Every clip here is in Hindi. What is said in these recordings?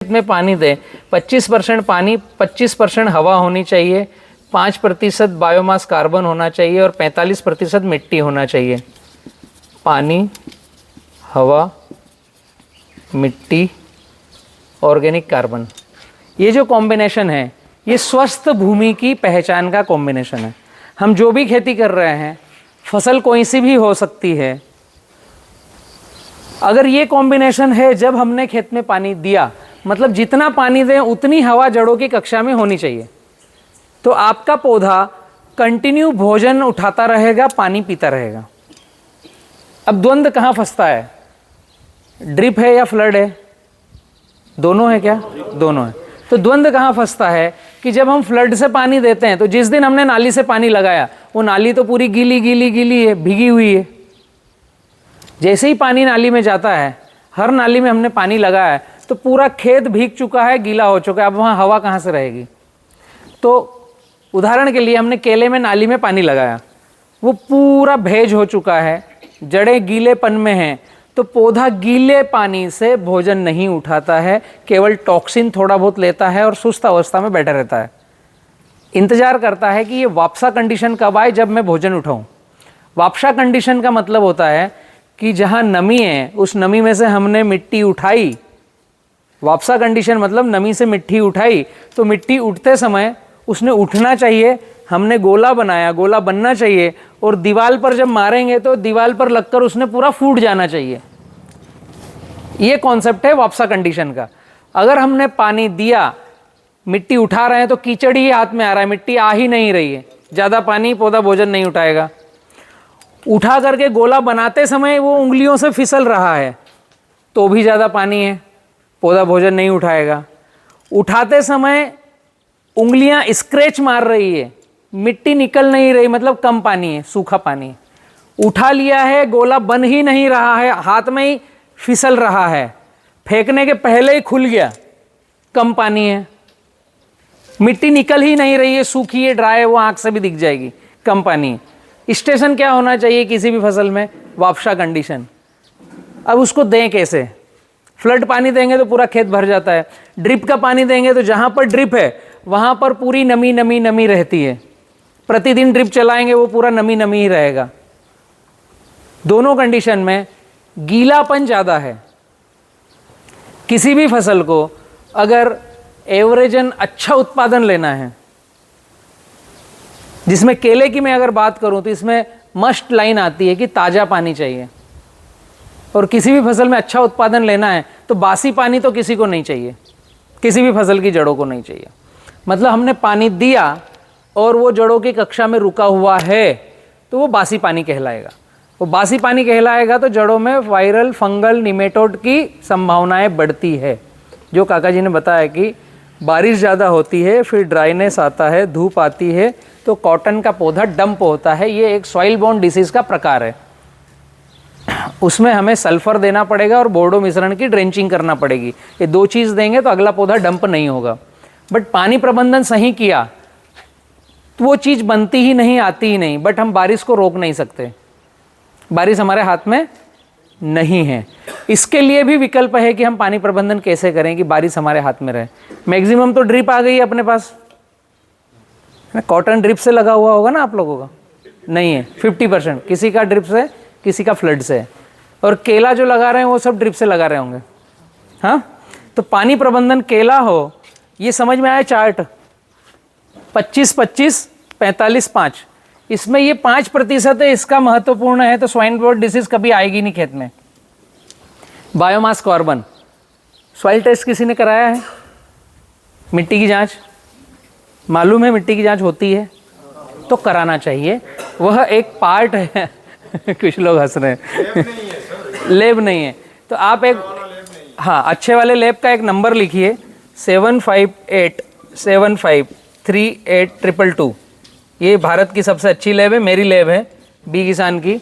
में पानी दें, 25% पानी, 25% हवा होनी चाहिए, 5% बायोमास कार्बन होना चाहिए और 45% मिट्टी होना चाहिए। पानी, हवा, मिट्टी, ऑर्गेनिक कार्बन, ये जो कॉम्बिनेशन है ये स्वस्थ भूमि की पहचान का कॉम्बिनेशन है। हम जो भी खेती कर रहे हैं, फसल कोई सी भी हो सकती है, अगर ये कॉम्बिनेशन है, जब हमने खेत में पानी दिया, मतलब जितना पानी दें उतनी हवा जड़ों की कक्षा में होनी चाहिए, तो आपका पौधा कंटिन्यू भोजन उठाता रहेगा, पानी पीता रहेगा। अब द्वंद्व कहाँ फंसता है? ड्रिप है या फ्लड है? दोनों है क्या? दोनों है। तो द्वंद्व कहाँ फंसता है कि जब हम फ्लड से पानी देते हैं, तो जिस दिन हमने नाली से पानी लगाया, वो नाली तो पूरी गीली गीली गीली है, भीगी हुई है। जैसे ही पानी नाली में जाता है, हर नाली में हमने पानी लगाया है, तो पूरा खेत भीग चुका है, गीला हो चुका है। अब वहाँ हवा कहाँ से रहेगी? तो उदाहरण के लिए हमने केले में नाली में पानी लगाया, वो पूरा भेज हो चुका है, जड़ें गीलेपन में हैं, तो पौधा गीले पानी से भोजन नहीं उठाता है, केवल टॉक्सिन थोड़ा बहुत लेता है और सुस्त अवस्था में बैठा रहता है। इंतजार करता है कि ये वापसा कंडीशन कब आए, जब मैं भोजन उठाऊं। वापसा कंडीशन का मतलब होता है कि जहां नमी है, उस नमी में से हमने मिट्टी उठाई। वापसा कंडीशन मतलब नमी से मिट्टी उठाई, तो मिट्टी उठते समय उसने उठना चाहिए, हमने गोला बनाया, गोला बनना चाहिए, और दीवार पर जब मारेंगे तो दीवार पर लगकर उसने पूरा फूट जाना चाहिए। ये कॉन्सेप्ट है वापसा कंडीशन का। अगर हमने पानी दिया, मिट्टी उठा रहे हैं, तो कीचड़ ही हाथ में आ रहा है, मिट्टी आ ही नहीं रही है, ज़्यादा पानी, पौधा भोजन नहीं उठाएगा। उठा करके गोला बनाते समय वो उंगलियों से फिसल रहा है, तो भी ज़्यादा पानी है, पौधा भोजन नहीं उठाएगा। उठाते समय उंगलियां स्क्रैच मार रही है, मिट्टी निकल नहीं रही, मतलब कम पानी है, सूखा पानी है। उठा लिया है, गोला बन ही नहीं रहा है, हाथ में ही फिसल रहा है, फेंकने के पहले ही खुल गया, कम पानी है। मिट्टी निकल ही नहीं रही है, सूखी है, ड्राई है, वो आंख से भी दिख जाएगी, कम पानी है। स्टेशन क्या होना चाहिए किसी भी फसल में? वापसा कंडीशन। अब उसको दें कैसे? फ्लड पानी देंगे तो पूरा खेत भर जाता है, ड्रिप का पानी देंगे तो जहां पर ड्रिप है वहां पर पूरी नमी नमी नमी रहती है, प्रतिदिन ड्रिप चलाएंगे वो पूरा नमी नमी ही रहेगा। दोनों कंडीशन में गीलापन ज़्यादा है। किसी भी फसल को अगर एवरेजन अच्छा उत्पादन लेना है, जिसमें केले की मैं अगर बात करूं तो इसमें मस्ट लाइन आती है कि ताज़ा पानी चाहिए, और किसी भी फसल में अच्छा उत्पादन लेना है तो बासी पानी तो किसी को नहीं चाहिए, किसी भी फसल की जड़ों को नहीं चाहिए। मतलब हमने पानी दिया और वो जड़ों की कक्षा में रुका हुआ है, तो वो बासी पानी कहलाएगा। वो बासी पानी कहलाएगा तो जड़ों में वायरल, फंगल, निमेटोड की संभावनाएं बढ़ती है। जो काका जी ने बताया कि बारिश ज़्यादा होती है, फिर ड्राइनेस आता है, धूप आती है, तो कॉटन का पौधा डंप होता है। ये एक सॉइल बोर्न डिसीज़ का प्रकार है। उसमें हमें सल्फर देना पड़ेगा और बोर्डो मिश्रण की ड्रेंचिंग करना पड़ेगी। ये दो चीज़ देंगे तो अगला पौधा डंप नहीं होगा। बट पानी प्रबंधन सही किया तो वो चीज़ बनती ही नहीं, आती ही नहीं। बट हम बारिश को रोक नहीं सकते, बारिश हमारे हाथ में नहीं है। इसके लिए भी विकल्प है कि हम पानी प्रबंधन कैसे करें कि बारिश हमारे हाथ में रहे। मैक्सिमम तो ड्रिप आ गई है अपने पास, कॉटन ड्रिप से लगा हुआ होगा ना आप लोगों का? नहीं है, 50%, किसी का ड्रिप से, किसी का फ्लड से, और केला जो लगा रहे हैं वो सब ड्रिप से लगा रहे होंगे। हाँ, तो पानी प्रबंधन केला हो, ये समझ में आया चार्ट 25-25 45-5, इसमें ये 5% है, इसका महत्वपूर्ण है। तो स्वाइन ब्लड डिसीज कभी आएगी नहीं खेत में। बायोमास कार्बन, सॉइल टेस्ट किसी ने कराया है? मिट्टी की जांच मालूम है, मिट्टी की जांच होती है तो कराना चाहिए, वह एक पार्ट है। कुछ लोग हंस रहे हैं। लेब नहीं है तो आप एक, हाँ, अच्छे वाले लेब का एक नंबर लिखिए, 7587538222। ये भारत की सबसे अच्छी लैब है, मेरी लैब है बी किसान की।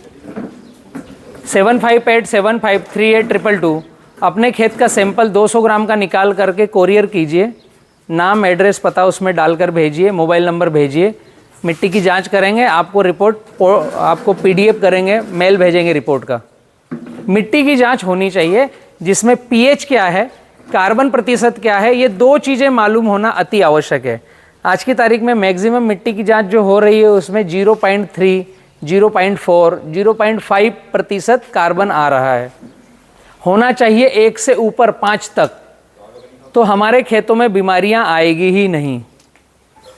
7587538222। अपने खेत का सैंपल 200 ग्राम का निकाल करके कोरियर कीजिए, नाम, एड्रेस, पता उसमें डालकर भेजिए, मोबाइल नंबर भेजिए। मिट्टी की जांच करेंगे, आपको रिपोर्ट, आपको PDF करेंगे, मेल भेजेंगे रिपोर्ट का। मिट्टी की जांच होनी चाहिए जिसमें pH क्या है, कार्बन प्रतिशत क्या है, ये दो चीज़ें मालूम होना अति आवश्यक है। आज की तारीख में मैक्सिमम मिट्टी की जांच जो हो रही है उसमें 0.3, 0.4, 0.5% कार्बन आ रहा है। होना चाहिए 1 से ऊपर 5 तक, तो हमारे खेतों में बीमारियां आएगी ही नहीं।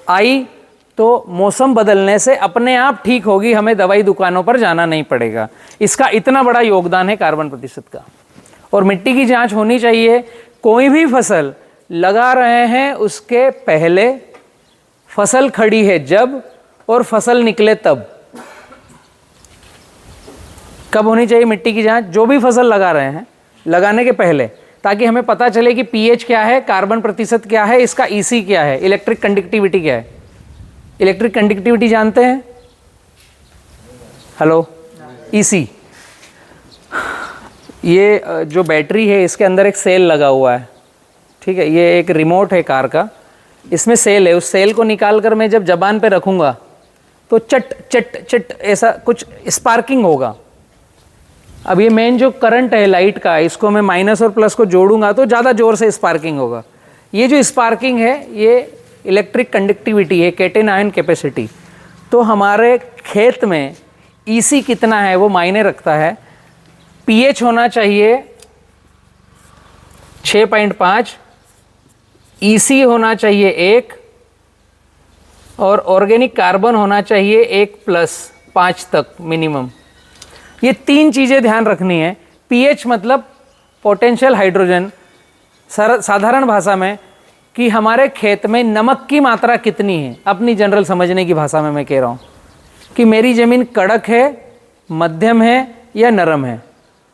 आई तो मौसम बदलने से अपने आप ठीक होगी, हमें दवाई दुकानों पर जाना नहीं पड़ेगा। इसका इतना बड़ा योगदान है कार्बन प्रतिशत का। और मिट्टी की जांच होनी चाहिए। कोई भी फसल लगा रहे हैं उसके पहले, फसल खड़ी है जब, और फसल निकले तब। कब होनी चाहिए मिट्टी की जांच? जो भी फसल लगा रहे हैं लगाने के पहले, ताकि हमें पता चले कि पीएच क्या है, कार्बन प्रतिशत क्या है, इसका ईसी क्या है, इलेक्ट्रिक कंडक्टिविटी क्या है। इलेक्ट्रिक कंडक्टिविटी जानते हैं? Hello, EC. ये जो बैटरी है इसके अंदर एक सेल लगा हुआ है, ठीक है। ये एक रिमोट है कार का, इसमें सेल है। उस सेल को निकाल कर मैं जब जबान पे रखूँगा तो चट चट चट ऐसा कुछ स्पार्किंग होगा। अब ये मेन जो करंट है लाइट का, इसको मैं माइनस और प्लस को जोड़ूंगा तो ज़्यादा ज़ोर से स्पार्किंग होगा। ये जो स्पार्किंग है ये इलेक्ट्रिक कंडक्टिविटी है, कैटेन आयन कैपेसिटी। तो हमारे खेत में ईसी कितना है वो मायने रखता है। पीएच होना चाहिए 6.5, ईसी होना चाहिए 1, और ऑर्गेनिक कार्बन होना चाहिए 1+5 तक मिनिमम। ये 3 चीज़ें ध्यान रखनी है। पीएच मतलब पोटेंशियल हाइड्रोजन, साधारण भाषा में कि हमारे खेत में नमक की मात्रा कितनी है। अपनी जनरल समझने की भाषा में मैं कह रहा हूँ कि मेरी ज़मीन कड़क है, मध्यम है या नरम है,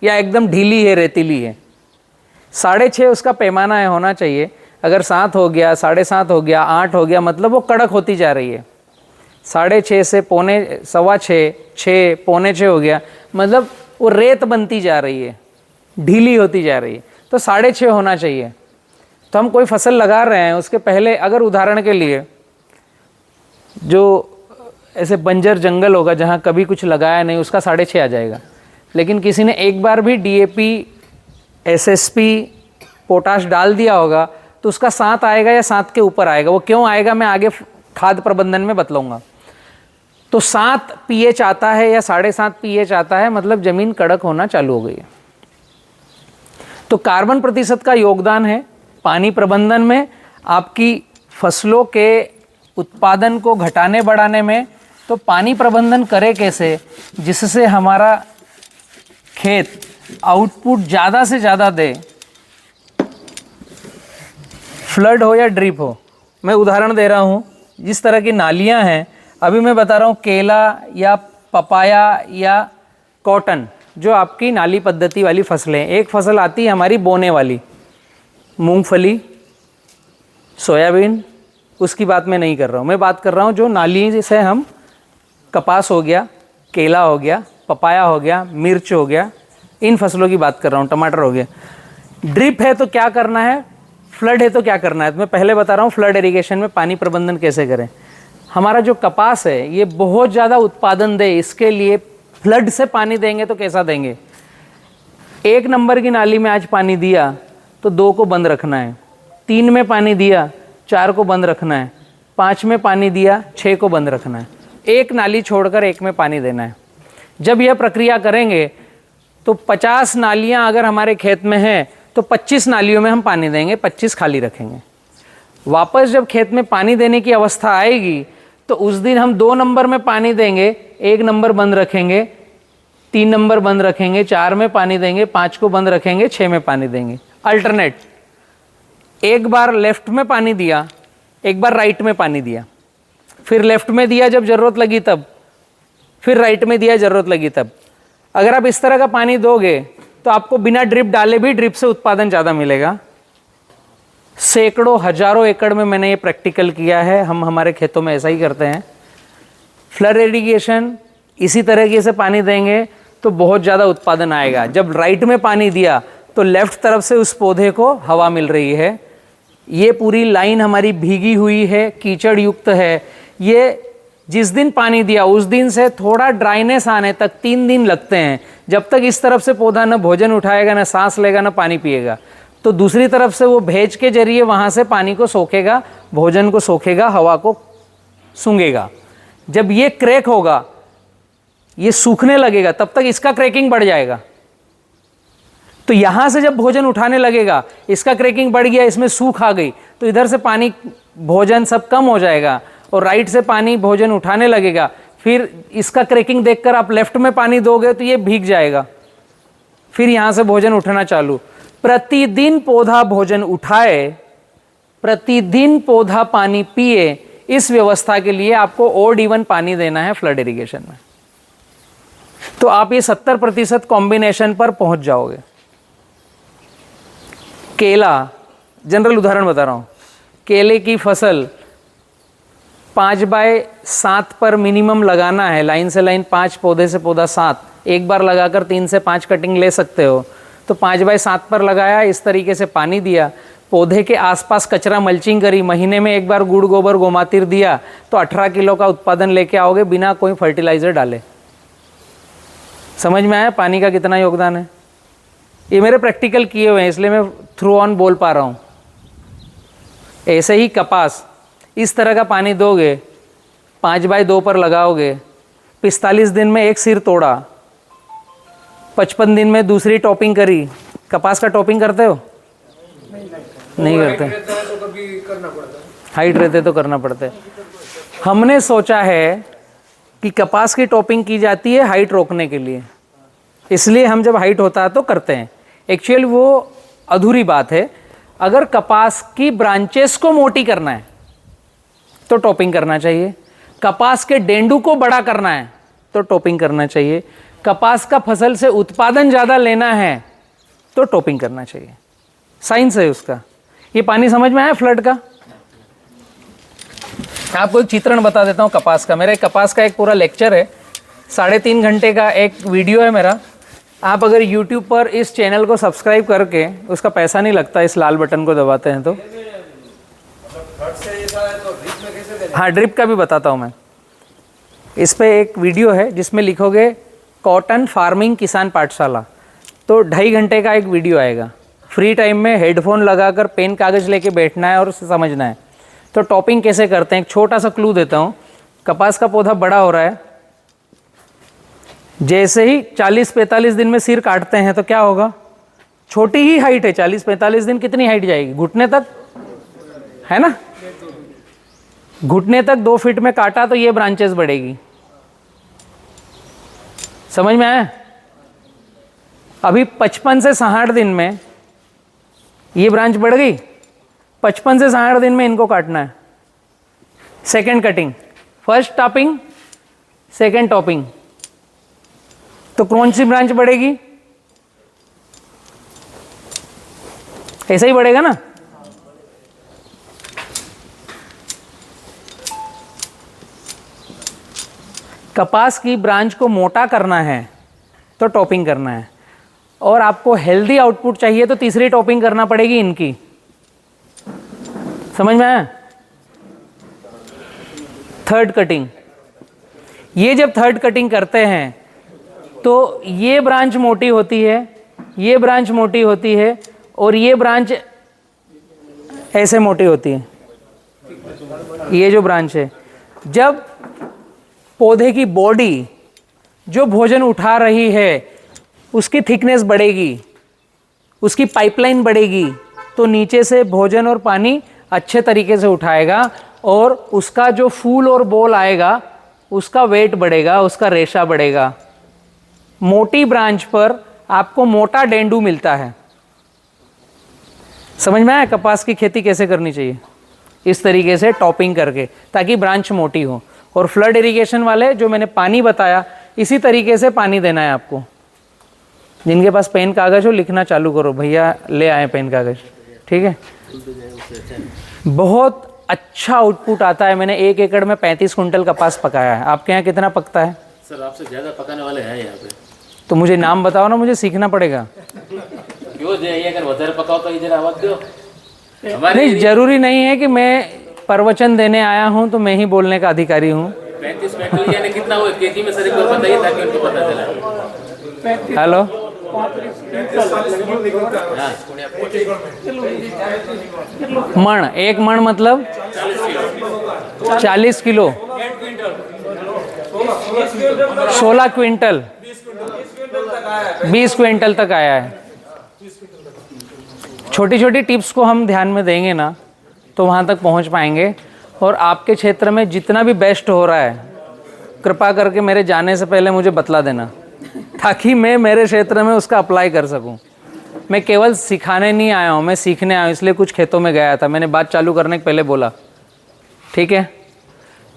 या एकदम ढीली है, रेतीली है। 6.5 उसका पैमाना है, होना चाहिए। अगर 7 हो गया, 7.5 हो गया, 8 हो गया, मतलब वो कड़क होती जा रही है। 6.5 से पौने 6.25, 6, पौने 6 हो गया, मतलब वो रेत बनती जा रही है, ढीली होती जा रही है। तो 6.5 होना चाहिए। तो हम कोई फसल लगा रहे हैं उसके पहले, अगर उदाहरण के लिए जो ऐसे बंजर जंगल होगा जहाँ कभी कुछ लगाया नहीं, उसका 6.5 आ जाएगा। लेकिन किसी ने एक बार भी डीएपी, एसएसपी, पोटाश डाल दिया होगा तो उसका 7 आएगा या 7 के ऊपर आएगा। वो क्यों आएगा मैं आगे खाद प्रबंधन में बतलाऊंगा। तो 7 पीएच आता है या 7.5 पीएच आता है, मतलब ज़मीन कड़क होना चालू हो गई है। तो कार्बन प्रतिशत का योगदान है पानी प्रबंधन में, आपकी फसलों के उत्पादन को घटाने बढ़ाने में। तो पानी प्रबंधन करें कैसे जिससे हमारा खेत आउटपुट ज़्यादा से ज़्यादा दे। फ्लड हो या ड्रिप हो, मैं उदाहरण दे रहा हूँ। जिस तरह की नालियाँ हैं, अभी मैं बता रहा हूँ केला या पपाया या कॉटन, जो आपकी नाली पद्धति वाली फसलें। एक फसल आती है हमारी बोने वाली, मूंगफली, सोयाबीन, उसकी बात मैं नहीं कर रहा हूँ। मैं बात कर रहा हूँ जो नाली से हम, कपास हो गया, केला हो गया, पपाया हो गया, मिर्च हो गया, इन फसलों की बात कर रहा हूँ, टमाटर हो गया। ड्रिप है तो क्या करना है, फ्लड है तो क्या करना है। तो मैं पहले बता रहा हूँ फ्लड इरिगेशन में पानी प्रबंधन कैसे करें। हमारा जो कपास है ये बहुत ज़्यादा उत्पादन दे, इसके लिए फ्लड से पानी देंगे तो कैसा देंगे। 1 नंबर की नाली में आज पानी दिया तो 2 को बंद रखना है, 3 में पानी दिया 4 को बंद रखना है, 5 में पानी दिया 6 को बंद रखना है। 1 नाली छोड़कर 1 में पानी देना है। जब यह प्रक्रिया करेंगे तो 50 नालियाँ अगर हमारे खेत में हैं तो 25 नालियों में हम पानी देंगे, 25 खाली रखेंगे। वापस जब खेत में पानी देने की अवस्था आएगी तो उस दिन हम 2 नंबर में पानी देंगे, 1 नंबर बंद रखेंगे, 3 नंबर बंद रखेंगे, 4 में पानी देंगे, 5 को बंद रखेंगे, 6 में पानी देंगे। अल्टरनेट, एक बार लेफ्ट में पानी दिया, एक बार राइट में पानी दिया, फिर लेफ्ट में दिया जब ज़रूरत लगी तब, फिर राइट में दिया ज़रूरत लगी तब। अगर आप इस तरह का पानी दोगे तो आपको बिना ड्रिप डाले भी ड्रिप से उत्पादन ज़्यादा मिलेगा। सैकड़ों हजारों एकड़ में मैंने ये प्रैक्टिकल किया है, हम हमारे खेतों में ऐसा ही करते हैं। फ्लड इरिगेशन इसी तरीके से पानी देंगे तो बहुत ज़्यादा उत्पादन आएगा। जब राइट में पानी दिया तो लेफ्ट तरफ से उस पौधे को हवा मिल रही है। ये पूरी लाइन हमारी भीगी हुई है, कीचड़ युक्त है। ये जिस दिन पानी दिया उस दिन से थोड़ा ड्राइनेस आने तक 3 दिन लगते हैं। जब तक इस तरफ से पौधा न भोजन उठाएगा, न सांस लेगा, न पानी पिएगा। तो दूसरी तरफ से वो भेज के जरिए वहाँ से पानी को सोखेगा, भोजन को सोखेगा, हवा को सूंघेगा। जब ये क्रैक होगा, ये सूखने लगेगा, तब तक इसका क्रैकिंग बढ़ जाएगा। तो यहाँ से जब भोजन उठाने लगेगा, इसका क्रैकिंग बढ़ गया, इसमें सूख आ गई, तो इधर से पानी भोजन सब कम हो जाएगा और राइट से पानी भोजन उठाने लगेगा। फिर इसका क्रैकिंग देखकर आप लेफ्ट में पानी दोगे तो ये भीग जाएगा, फिर यहाँ से भोजन उठना चालू। प्रतिदिन पौधा भोजन उठाए, प्रतिदिन पौधा पानी पिए, इस व्यवस्था के लिए आपको ओड इवन पानी देना है फ्लड इरिगेशन में। तो आप ये 70% कॉम्बिनेशन पर पहुंच जाओगे। केला, जनरल उदाहरण बता रहा हूँ, केले की फसल 5x7 पर मिनिमम लगाना है, लाइन से लाइन 5, पौधे से पौधा 7, एक बार लगाकर 3 से 5 कटिंग ले सकते हो। तो 5x7 पर लगाया, इस तरीके से पानी दिया, पौधे के आसपास कचरा मल्चिंग करी, महीने में एक बार गुड़ गोबर गोमातिर दिया, तो 18 किलो का उत्पादन लेके आओगे बिना कोई फर्टिलाइजर डाले। समझ में आया पानी का कितना योगदान है? ये मेरे प्रैक्टिकल किए हुए हैं, इसलिए मैं थ्रू ऑन बोल पा रहा हूँ। ऐसे ही कपास, इस तरह का पानी दोगे, 5x2 पर लगाओगे, 45 दिन में एक सिर तोड़ा, 55 दिन में दूसरी टॉपिंग करी। कपास का टॉपिंग करते हो? नहीं करते। हाइट रहते तो करना पड़ता है। हमने सोचा है कि कपास की टॉपिंग की जाती है हाइट रोकने के लिए, इसलिए हम जब हाइट होता है तो करते हैं। एक्चुअली वो अधूरी बात है। अगर कपास की ब्रांचेस को मोटी करना है तो टॉपिंग करना चाहिए, कपास के डेंडू को बड़ा करना है तो टॉपिंग करना चाहिए, कपास का फसल से उत्पादन ज़्यादा लेना है तो टॉपिंग करना चाहिए। साइंस है उसका। ये पानी समझ में आया फ्लड का? आपको एक चित्रण बता देता हूँ कपास का। मेरा एक कपास का एक पूरा लेक्चर है, 3.5 घंटे का एक वीडियो है मेरा। आप अगर YouTube पर इस चैनल को सब्सक्राइब करके, उसका पैसा नहीं लगता, इस लाल बटन को दबाते हैं तो। हाँ, ड्रिप का भी बताता हूँ मैं। इस पे एक वीडियो है जिसमें लिखोगे कॉटन फार्मिंग किसान पाठशाला, तो 2.5 घंटे का एक वीडियो आएगा। फ्री टाइम में हेडफोन लगाकर पेन कागज़ लेके बैठना है और उसे समझना है। तो टॉपिंग कैसे करते हैं, एक छोटा सा क्लू देता हूँ। कपास का पौधा बड़ा हो रहा है, जैसे ही 40-45 दिन में सिर काटते हैं तो क्या होगा? छोटी ही हाइट है, 40-45 दिन कितनी हाइट जाएगी? घुटने तक, है ना? घुटने तक 2 फीट में काटा तो ये ब्रांचेस बढ़ेगी। समझ में आया? अभी 55 से 60 दिन में ये ब्रांच बढ़ गई, 55 से 60 दिन में इनको काटना है। Second cutting, first topping, second topping, तो कौन सी ब्रांच बढ़ेगी? ऐसा ही बढ़ेगा ना। कपास की ब्रांच को मोटा करना है तो टॉपिंग करना है, और आपको हेल्दी आउटपुट चाहिए तो तीसरी टॉपिंग करना पड़ेगी इनकी। समझ में आया? थर्ड कटिंग, ये जब थर्ड कटिंग करते हैं तो ये ब्रांच मोटी होती है, ये ब्रांच मोटी होती है, और ये ब्रांच ऐसे मोटी होती है। ये जो ब्रांच है, जब पौधे की बॉडी जो भोजन उठा रही है उसकी थिकनेस बढ़ेगी, उसकी पाइपलाइन बढ़ेगी, तो नीचे से भोजन और पानी अच्छे तरीके से उठाएगा, और उसका जो फूल और बोल आएगा उसका वेट बढ़ेगा, उसका रेशा बढ़ेगा। मोटी ब्रांच पर आपको मोटा डेंडू मिलता है। समझ में आया कपास की खेती कैसे करनी चाहिए? इस तरीके से टॉपिंग करके, ताकि ब्रांच मोटी हो। और फ्लड इरिगेशन वाले जो मैंने पानी बताया, इसी तरीके से पानी देना है आपको। जिनके पास पेन कागज हो, लिखना चालू करो, भैया ले आए पेन कागज, ठीक है? बहुत अच्छा आउटपुट आता है। मैंने 1 एकड़ में 35 कुंटल कपास पकाया है। आपके यहाँ कितना पकता है? सर आपसे ज़्यादा पकाने वाले हैं यहाँ पे। तो मुझे नाम बताओ ना, मुझे सीखना पड़ेगा। क्यों जे अगर વધારે पकाओ तो इधर आवाज दो। नहीं, जरूरी नहीं है कि मैं प्रवचन देने आया हूँ तो मैं ही बोलने का अधिकारी हूँ। 35 क्विंटल यानी कितना हुआ केजी में सर, एक बार बताइए ताकि उनको पता चले। हेलो, मण, एक मण मतलब 40 किलो, 16 क्विंटल, 20 क्विंटल तक आया है। छोटी छोटी टिप्स को हम ध्यान में देंगे ना तो वहाँ तक पहुँच पाएंगे। और आपके क्षेत्र में जितना भी बेस्ट हो रहा है कृपा करके मेरे जाने से पहले मुझे बतला देना, ताकि मैं मेरे क्षेत्र में उसका अप्लाई कर सकूं। मैं केवल सिखाने नहीं आया हूं, मैं सीखने आया हूं, इसलिए कुछ खेतों में गया था, मैंने बात चालू करने के पहले बोला, ठीक है।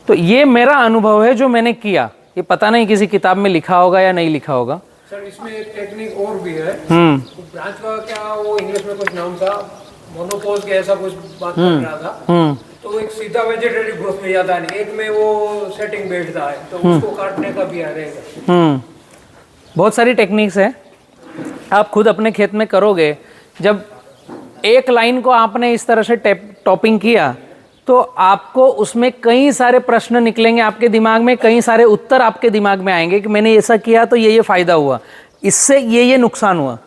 तो ये मेरा अनुभव है जो मैंने किया, ये पता नहीं किसी किताब में लिखा होगा या नहीं लिखा होगा। सर इसमें एक टेक्निक और भी है, ब्रांच का क्या वो इंग्लिश में कुछ नाम था, मोनोपोज के ऐसा कुछ बात कर रहा था। तो एक सीधा वेजिटेटिव ग्रोथ में जाता है, एक में वो सेटिंग बैठता है, तो उसको काटने का भी रहेगा। बहुत सारी टेक्निक्स है, आप खुद अपने खेत में करोगे। जब एक लाइन को आपने इस तरह से टॉपिंग किया तो आपको उसमें कई सारे प्रश्न निकलेंगे आपके दिमाग में, कई सारे उत्तर आपके दिमाग में आएंगे कि मैंने ऐसा किया तो ये फ़ायदा हुआ, इससे ये नुकसान हुआ।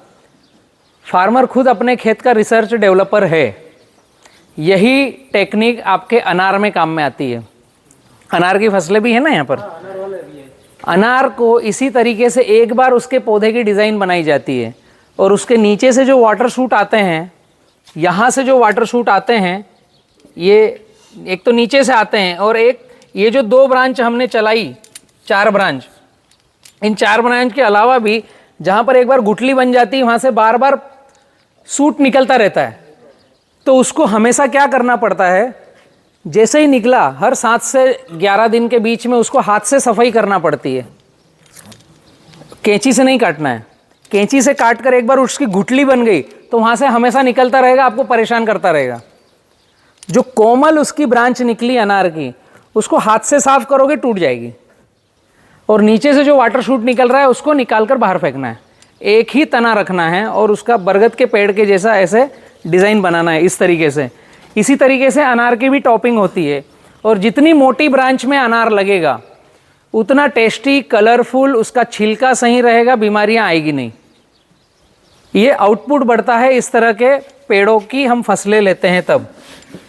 फार्मर खुद अपने खेत का रिसर्च डेवलपर है। यही टेक्निक आपके अनार में काम में आती है। अनार की फसलें भी है ना यहाँ पर। अनार को इसी तरीके से एक बार उसके पौधे की डिज़ाइन बनाई जाती है और उसके नीचे से जो वाटर शूट आते हैं, यहाँ से जो वाटर शूट आते हैं, ये एक तो नीचे से आते हैं और एक ये जो 2 ब्रांच हमने चलाई, 4 ब्रांच, इन 4 ब्रांच के अलावा भी जहाँ पर एक बार गुठली बन जाती है वहाँ से बार बार सूट निकलता रहता है। तो उसको हमेशा क्या करना पड़ता है, जैसे ही निकला हर 7 से 11 दिन के बीच में उसको हाथ से सफाई करना पड़ती है। कैंची से नहीं काटना है, कैंची से काट कर एक बार उसकी गुठली बन गई तो वहाँ से हमेशा निकलता रहेगा, आपको परेशान करता रहेगा। जो कोमल उसकी ब्रांच निकली अनार की, उसको हाथ से साफ करोगे टूट जाएगी, और नीचे से जो वाटर शूट निकल रहा है उसको निकाल कर बाहर फेंकना है। एक ही तना रखना है और उसका बरगद के पेड़ के जैसा ऐसे डिज़ाइन बनाना है इस तरीके से। इसी तरीके से अनार की भी टॉपिंग होती है, और जितनी मोटी ब्रांच में अनार लगेगा उतना टेस्टी, कलरफुल, उसका छिलका सही रहेगा, बीमारियां आएगी नहीं। ये आउटपुट बढ़ता है इस तरह के पेड़ों की हम फसलें लेते हैं तब।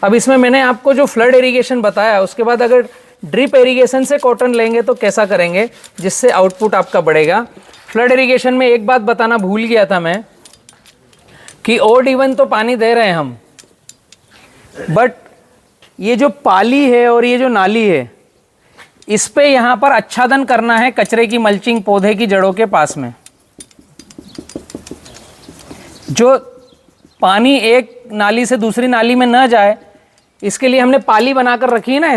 अब इसमें मैंने आपको जो फ्लड इरिगेशन बताया, उसके बाद अगर ड्रिप इरिगेशन से कॉटन लेंगे तो कैसा करेंगे जिससे आउटपुट आपका बढ़ेगा। फ्लड इरिगेशन में एक बात बताना भूल गया था मैं कि ओड इवन तो पानी दे रहे हैं हम, बट ये जो पाली है और ये जो नाली है, इस पे यहाँ पर आच्छादन करना है कचरे की मल्चिंग पौधे की जड़ों के पास में। जो पानी एक नाली से दूसरी नाली में न जाए, इसके लिए हमने पाली बनाकर रखी है ना,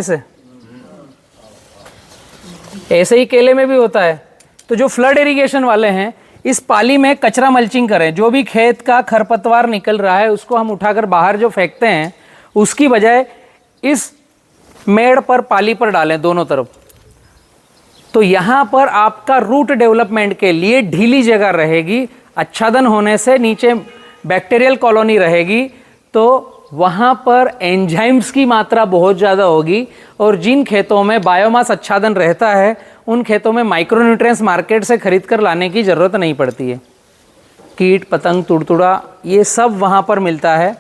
ऐसे ही केले में भी होता है। तो जो फ्लड इरिगेशन वाले हैं, इस पाली में कचरा मल्चिंग करें। जो भी खेत का खरपतवार निकल रहा है उसको हम उठाकर बाहर जो फेंकते हैं, उसकी बजाय इस मेड़ पर, पाली पर डालें दोनों तरफ। तो यहाँ पर आपका रूट डेवलपमेंट के लिए ढीली जगह रहेगी, आच्छादन होने से नीचे बैक्टीरियल कॉलोनी रहेगी, तो वहाँ पर एंजाइम्स की मात्रा बहुत ज़्यादा होगी। और जिन खेतों में बायोमास आच्छादन रहता है उन खेतों में माइक्रोन्यूट्रिएंट्स मार्केट से खरीद कर लाने की ज़रूरत नहीं पड़ती है। कीट पतंग, तुड़तुड़ा, ये सब वहाँ पर मिलता है।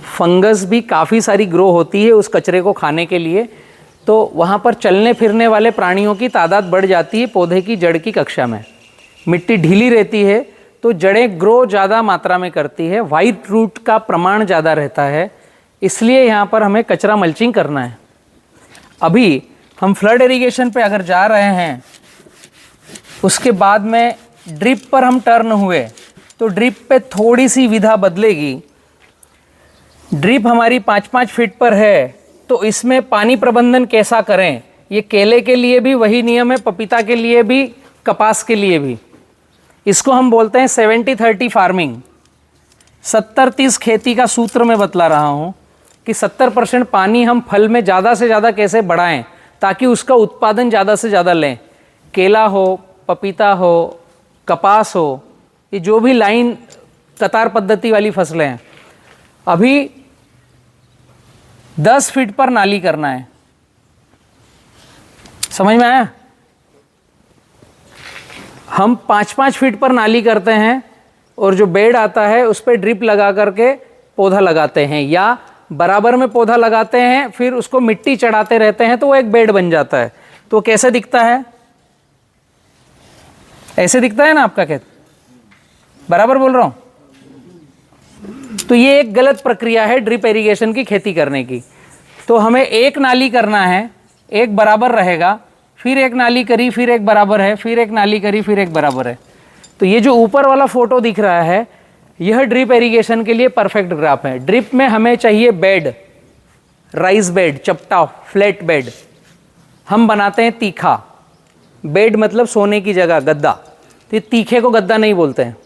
फंगस भी काफ़ी सारी ग्रो होती है उस कचरे को खाने के लिए, तो वहाँ पर चलने फिरने वाले प्राणियों की तादाद बढ़ जाती है पौधे की जड़ की कक्षा में। मिट्टी ढीली रहती है तो जड़ें ग्रो ज़्यादा मात्रा में करती है, वाइट रूट का प्रमाण ज़्यादा रहता है, इसलिए यहाँ पर हमें कचरा मल्चिंग करना है। अभी हम फ्लड इरिगेशन पे अगर जा रहे हैं, उसके बाद में ड्रिप पर हम टर्न हुए तो ड्रिप पे थोड़ी सी विधा बदलेगी। ड्रिप हमारी 5-5 फीट पर है, तो इसमें पानी प्रबंधन कैसा करें, ये केले के लिए भी वही नियम है, पपीता के लिए भी, कपास के लिए भी। इसको हम बोलते हैं 70-30 फार्मिंग। 70-30 खेती का सूत्र मैं बतला रहा हूँ कि 70% पानी हम फल में ज़्यादा से ज़्यादा कैसे बढ़ाएं ताकि उसका उत्पादन ज़्यादा से ज़्यादा लें। केला हो, पपीता हो, कपास हो, ये जो भी लाइन कतार पद्धति वाली फसलें हैं, अभी 10 फीट पर नाली करना है। समझ में आया? हम 5-5 फीट पर नाली करते हैं और जो बेड आता है उस पर ड्रिप लगा करके पौधा लगाते हैं, या बराबर में पौधा लगाते हैं फिर उसको मिट्टी चढ़ाते रहते हैं तो वो एक बेड बन जाता है। तो कैसे दिखता है? ऐसे दिखता है ना आपका खेत, बराबर बोल रहा हूं? तो ये एक गलत प्रक्रिया है ड्रिप इरिगेशन की खेती करने की। तो हमें एक नाली करना है, एक बराबर रहेगा, फिर एक नाली करी, फिर एक बराबर है, फिर एक नाली करी, फिर एक बराबर है। तो ये जो ऊपर वाला फोटो दिख रहा है यह ड्रिप इरिगेशन के लिए परफेक्ट ग्राफ है। ड्रिप में हमें चाहिए बेड, राइस बेड, चपटा फ्लैट बेड। हम बनाते हैं तीखा बेड, मतलब सोने की जगह गद्दा। तो तीखे को गद्दा नहीं बोलते हैं।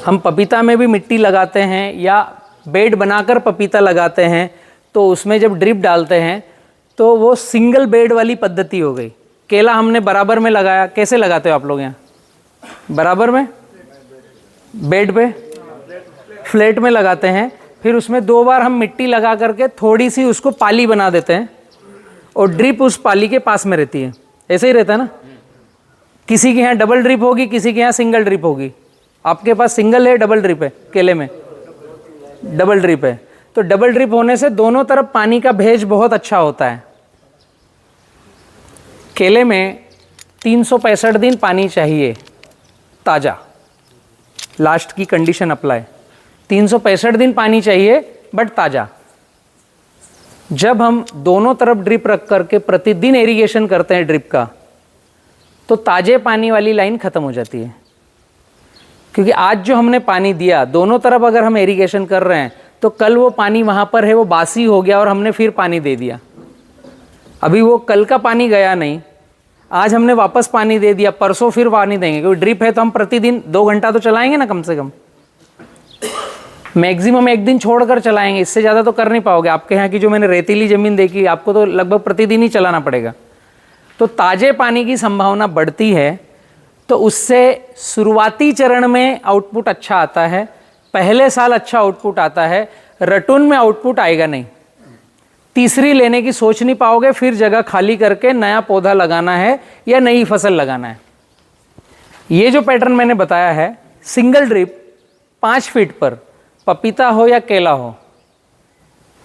हम पपीता में भी मिट्टी लगाते हैं या बेड बनाकर पपीता लगाते हैं, तो उसमें जब ड्रिप डालते हैं तो वो सिंगल बेड वाली पद्धति हो गई। केला हमने बराबर में लगाया, कैसे लगाते हो आप लोग यहाँ? बराबर में बेड पे फ्लैट में लगाते हैं, फिर उसमें 2 बार हम मिट्टी लगा करके थोड़ी सी उसको पाली बना देते हैं और ड्रिप उस पाली के पास में रहती है। ऐसे ही रहता है ना? किसी के यहाँ डबल ड्रिप होगी, किसी के यहाँ सिंगल ड्रिप होगी। आपके पास सिंगल है, डबल ड्रिप है? केले में डबल ड्रिप है। तो डबल ड्रिप होने से दोनों तरफ पानी का भेज बहुत अच्छा होता है। केले में 365 दिन पानी चाहिए ताज़ा, लास्ट की कंडीशन अप्लाई। 365 दिन पानी चाहिए बट ताज़ा। जब हम दोनों तरफ ड्रिप रख करके प्रतिदिन इरिगेशन करते हैं ड्रिप का, तो ताज़े पानी वाली लाइन ख़त्म हो जाती है। क्योंकि आज जो हमने पानी दिया, दोनों तरफ अगर हम इरिगेशन कर रहे हैं तो कल वो पानी वहाँ पर है, वो बासी हो गया और हमने फिर पानी दे दिया। अभी वो कल का पानी गया नहीं, आज हमने वापस पानी दे दिया, परसों फिर पानी देंगे। क्योंकि ड्रिप है तो हम प्रतिदिन 2 घंटा तो चलाएंगे ना, कम से कम मैक्सिमम 1 दिन छोड़कर चलाएंगे, इससे ज़्यादा तो कर नहीं पाओगे। आपके यहाँ की जो मैंने रेतीली ज़मीन देखी, आपको तो लगभग प्रतिदिन ही चलाना पड़ेगा। तो ताज़े पानी की संभावना बढ़ती है, तो उससे शुरुआती चरण में आउटपुट अच्छा आता है, पहले साल अच्छा आउटपुट आता है, रटून में आउटपुट आएगा नहीं। तीसरी लेने की सोच नहीं पाओगे, फिर जगह खाली करके नया पौधा लगाना है या नई फसल लगाना है। ये जो पैटर्न मैंने बताया है, सिंगल ड्रिप 5 फीट पर, पपीता हो या केला हो,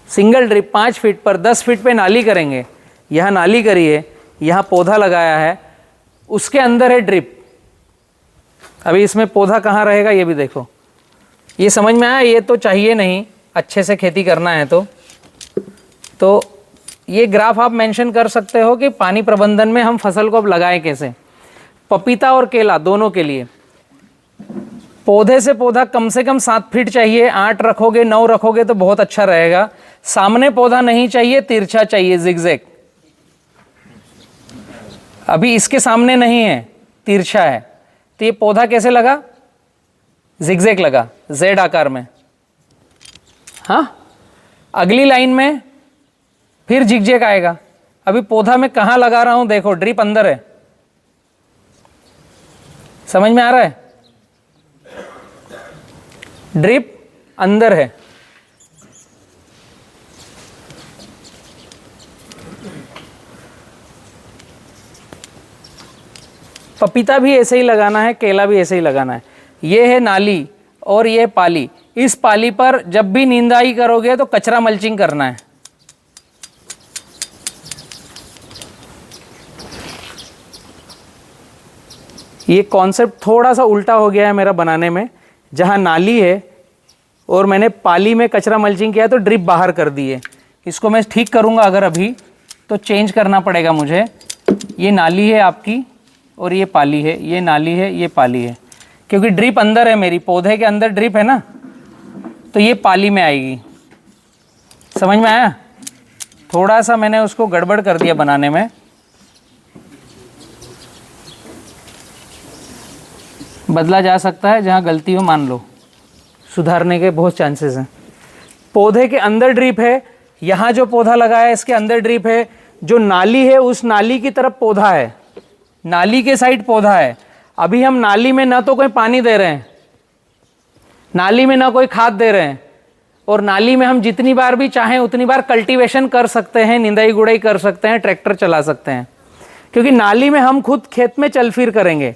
सिंगल ड्रिप 5 फीट पर 10 फीट पे नाली करेंगे। यहाँ नाली करिए, यहाँ पौधा लगाया है, उसके अंदर है ड्रिप। अभी इसमें पौधा कहाँ रहेगा ये भी देखो। ये समझ में आया? ये तो चाहिए नहीं, अच्छे से खेती करना है तो ये ग्राफ आप मेंशन कर सकते हो कि पानी प्रबंधन में हम फसल को अब लगाएं कैसे। पपीता और केला दोनों के लिए पौधे से पौधा कम से कम 7 फीट चाहिए। 8 रखोगे, 9 रखोगे तो बहुत अच्छा रहेगा। सामने पौधा नहीं चाहिए, तिरछा चाहिए, जिगजैग। अभी इसके सामने नहीं है, तिरछा है, तो ये पौधा कैसे लगा? जिगजैग लगा, जेड आकार में। हाँ, अगली लाइन में फिर जिगजैग आएगा। अभी पौधा मैं कहाँ लगा रहा हूं देखो, ड्रिप अंदर है, समझ में आ रहा है? ड्रिप अंदर है। पपीता भी ऐसे ही लगाना है, केला भी ऐसे ही लगाना है। ये है नाली और ये पाली। इस पाली पर जब भी निंदाई करोगे तो कचरा मल्चिंग करना है। ये कॉन्सेप्ट थोड़ा सा उल्टा हो गया है मेरा बनाने में। जहाँ नाली है और मैंने पाली में कचरा मल्चिंग किया तो ड्रिप बाहर कर दी है। इसको मैं ठीक करूँगा अगर अभी, तो चेंज करना पड़ेगा मुझे। ये नाली है आपकी और ये पाली है, ये नाली है, ये पाली है। क्योंकि ड्रिप अंदर है, मेरी पौधे के अंदर ड्रिप है ना, तो ये पाली में आएगी। समझ में आया? थोड़ा सा मैंने उसको गड़बड़ कर दिया बनाने में। बदला जा सकता है, जहाँ गलती हो मान लो, सुधारने के बहुत चांसेस हैं। पौधे के अंदर ड्रिप है, यहाँ जो पौधा लगाया है इसके अंदर ड्रिप है। जो नाली है उस नाली की तरफ पौधा है, नाली के साइड पौधा है। अभी हम नाली में ना तो कोई पानी दे रहे हैं, नाली में ना कोई खाद दे रहे हैं, और नाली में हम जितनी बार भी चाहें उतनी बार कल्टीवेशन कर सकते हैं, निंदाई गुड़ाई कर सकते हैं, ट्रैक्टर चला सकते हैं। क्योंकि नाली में हम खुद खेत में चल फिर करेंगे,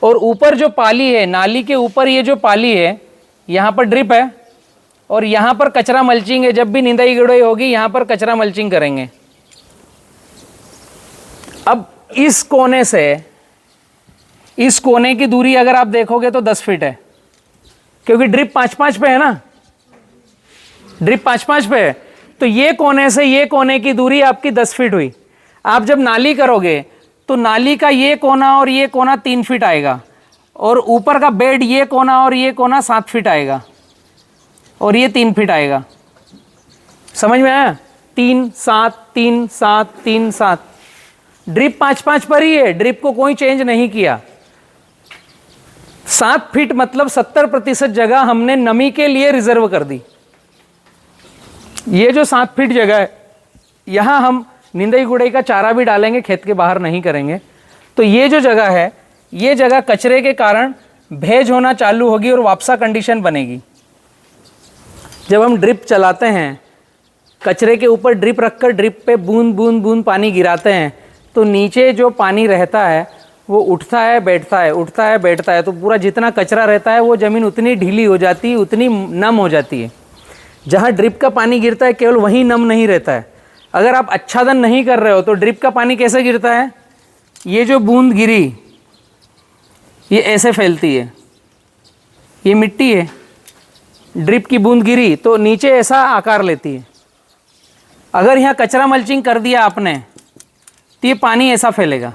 और ऊपर जो पाली है, नाली के ऊपर ये जो पाली है, यहाँ पर ड्रिप है और यहाँ पर कचरा मल्चिंग है। जब भी निंदाई गुड़ाई होगी यहाँ पर कचरा मल्चिंग करेंगे। अब इस कोने से इस कोने की दूरी अगर आप देखोगे तो 10 फीट है, क्योंकि ड्रिप 5-5 पे है ना, ड्रिप 5-5 पे है। तो ये कोने से ये कोने की दूरी आपकी 10 फीट हुई। आप जब नाली करोगे तो नाली का ये कोना और ये कोना 3 फीट आएगा, और ऊपर का बेड ये कोना और ये कोना 7 फीट आएगा, और ये 3 फीट आएगा। समझ में आया? 3 7 3 7 3 7। ड्रिप 5-5 पर ही है, ड्रिप को कोई चेंज नहीं किया। 7 फीट मतलब 70% जगह हमने नमी के लिए रिजर्व कर दी। ये जो 7 फीट जगह है, यहां हम निंदाई गुड़ाई का चारा भी डालेंगे, खेत के बाहर नहीं करेंगे। तो ये जो जगह है, ये जगह कचरे के कारण भेज होना चालू होगी और वापसा कंडीशन बनेगी। जब हम ड्रिप चलाते हैं, कचरे के ऊपर ड्रिप रखकर ड्रिप पे बूंद बूंद बूंद पानी गिराते हैं, तो नीचे जो पानी रहता है वो उठता है बैठता है, उठता है बैठता है। तो पूरा जितना कचरा रहता है वो ज़मीन उतनी ढीली हो जाती है, उतनी नम हो जाती है। जहाँ ड्रिप का पानी गिरता है केवल वहीं नम नहीं रहता है। अगर आप आच्छादन नहीं कर रहे हो तो ड्रिप का पानी कैसे गिरता है? ये जो बूंद गिरी ये ऐसे फैलती है, ये मिट्टी है, ड्रिप की बूंद गिरी तो नीचे ऐसा आकार लेती है। अगर यहाँ कचरा मल्चिंग कर दिया आपने तो ये पानी ऐसा फैलेगा,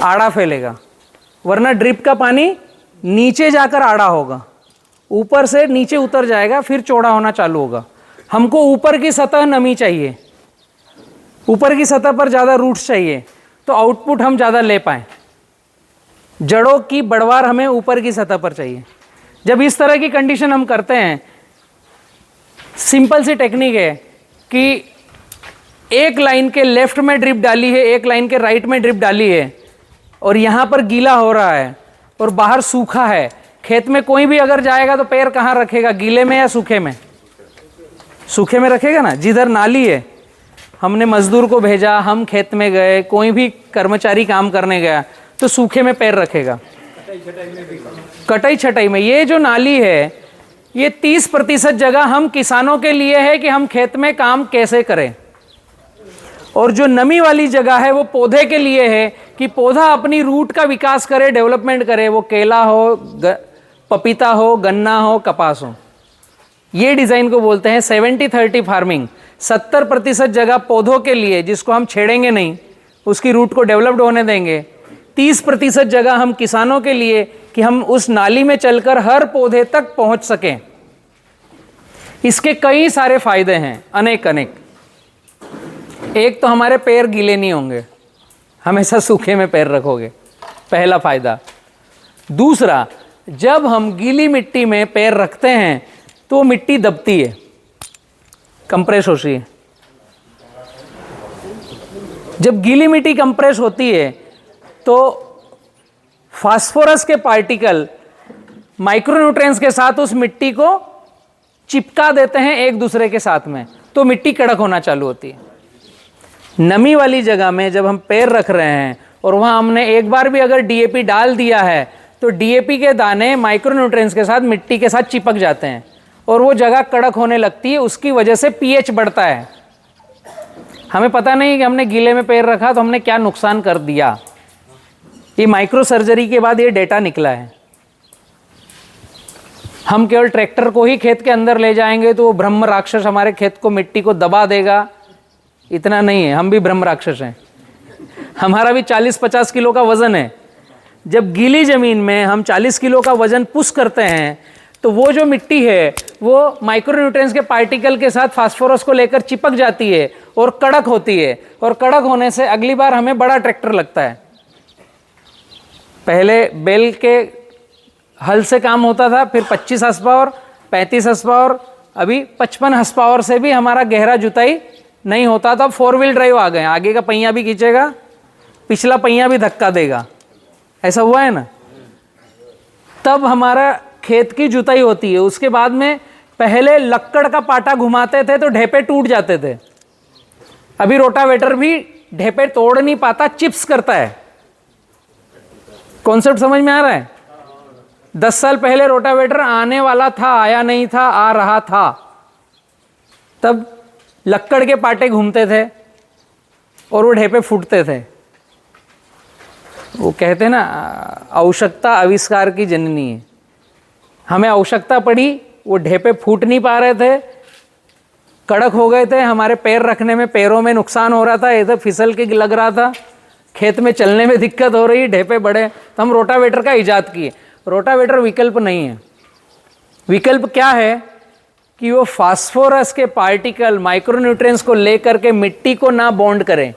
आड़ा फैलेगा। वरना ड्रिप का पानी नीचे जाकर आड़ा होगा, ऊपर से नीचे उतर जाएगा, फिर चौड़ा होना चालू होगा। हमको ऊपर की सतह नमी चाहिए, ऊपर की सतह पर ज़्यादा रूट्स चाहिए, तो आउटपुट हम ज़्यादा ले पाएँ। जड़ों की बढ़वार हमें ऊपर की सतह पर चाहिए। जब इस तरह की कंडीशन हम करते हैं, सिंपल सी टेक्निक है कि एक लाइन के लेफ्ट में ड्रिप डाली है, एक लाइन के राइट में ड्रिप डाली है, और यहाँ पर गीला हो रहा है और बाहर सूखा है। खेत में कोई भी अगर जाएगा तो पैर कहाँ रखेगा, गीले में या सूखे में? सूखे में रखेगा ना। जिधर नाली है, हमने मजदूर को भेजा, हम खेत में गए, कोई भी कर्मचारी काम करने गया तो सूखे में पैर रखेगा। कटाई छटाई में ये जो नाली है, ये 30% जगह हम किसानों के लिए है कि हम खेत में काम कैसे करें, और जो नमी वाली जगह है वो पौधे के लिए है कि पौधा अपनी रूट का विकास करे, डेवलपमेंट करे। वो केला हो, पपीता हो, गन्ना हो, कपास हो। ये डिज़ाइन को बोलते हैं 70-30 फार्मिंग। 70% जगह पौधों के लिए जिसको हम छेड़ेंगे नहीं, उसकी रूट को डेवलप्ड होने देंगे। 30% जगह हम किसानों के लिए कि हम उस नाली में चलकर हर पौधे तक पहुंच सकें। इसके कई सारे फायदे हैं, अनेक अनेक। एक तो हमारे पैर गीले नहीं होंगे, हमेशा सूखे में पैर रखोगे, पहला फायदा। दूसरा, जब हम गीली मिट्टी में पैर रखते हैं तो मिट्टी दबती है, कंप्रेस होती है। जब गीली मिट्टी कंप्रेस होती है तो फास्फोरस के पार्टिकल माइक्रोन्यूट्रिएंट्स के साथ उस मिट्टी को चिपका देते हैं एक दूसरे के साथ में, तो मिट्टी कड़क होना चालू होती है। नमी वाली जगह में जब हम पैर रख रहे हैं और वहाँ हमने एक बार भी अगर डीएपी डाल दिया है तो डीएपी के दाने माइक्रोन्यूट्रिएंट्स के साथ मिट्टी के साथ चिपक जाते हैं और वो जगह कड़क होने लगती है। उसकी वजह से पीएच बढ़ता है। हमें पता नहीं कि हमने गीले में पैर रखा तो हमने क्या नुकसान कर दिया। ये माइक्रो सर्जरी के बाद ये डेटा निकला है। हम केवल ट्रैक्टर को ही खेत के अंदर ले जाएंगे तो वो ब्रह्म राक्षस हमारे खेत को, मिट्टी को दबा देगा, इतना नहीं है। हम भी ब्रह्म राक्षस हैं, हमारा भी 40-50 किलो का वजन है। जब गीली जमीन में हम 40 किलो का वजन पुश करते हैं तो वो जो मिट्टी है वो माइक्रोन्यूट्रिएंट्स के पार्टिकल के साथ फास्फोरस को लेकर चिपक जाती है और कड़क होती है, और कड़क होने से अगली बार हमें बड़ा ट्रैक्टर लगता है। पहले बैल के हल से काम होता था, फिर 25 हॉर्स पावर, 35 हॉर्स पावर, अभी 55 हॉर्स पावर से भी हमारा गहरा जुताई नहीं होता था। 4 व्हील ड्राइव आ गए, आगे का पहिया भी खींचेगा, पिछला पहिया भी धक्का देगा। ऐसा हुआ है ना। तब हमारा खेत की जुताई होती है। उसके बाद में पहले लक्कड़ का पाटा घुमाते थे तो ढेपे टूट जाते थे, अभी रोटावेटर भी ढेपे तोड़ नहीं पाता, चिप्स करता है। कॉन्सेप्ट समझ में आ रहा है? 10 साल पहले रोटावेटर आने वाला था, आया नहीं था, आ रहा था, तब लक्कड़ के पाटे घूमते थे और वो ढेपे फूटते थे। वो कहते हैं ना, आवश्यकता आविष्कार की जननी है। हमें आवश्यकता पड़ी, वो ढेपे फूट नहीं पा रहे थे, कड़क हो गए थे, हमारे पैर रखने में, पैरों में नुकसान हो रहा था, इधर फिसल के लग रहा था, खेत में चलने में दिक्कत हो रही, ढेपे बड़े, तो हम रोटावेटर का इजाद किए। रोटावेटर विकल्प नहीं है। विकल्प क्या है कि वो फास्फोरस के पार्टिकल, माइक्रोन्यूट्रिएंट्स को लेकर के मिट्टी को ना बॉन्ड करें,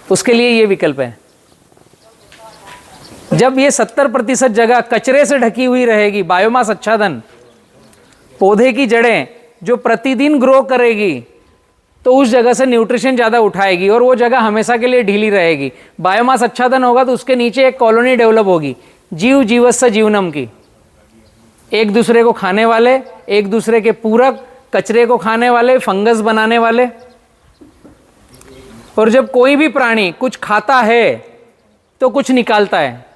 उसके लिए ये विकल्प है। जब ये 70% जगह कचरे से ढकी हुई रहेगी, बायोमास आच्छादन, पौधे की जड़ें जो प्रतिदिन ग्रो करेगी, तो उस जगह से न्यूट्रिशन ज़्यादा उठाएगी और वो जगह हमेशा के लिए ढीली रहेगी। बायोमास आच्छादन होगा तो उसके नीचे एक कॉलोनी डेवलप होगी, जीव जीवस्य जीवनम की, एक दूसरे को खाने वाले, एक दूसरे के पूरक, कचरे को खाने वाले, फंगस बनाने वाले। और जब कोई भी प्राणी कुछ खाता है तो कुछ निकालता है,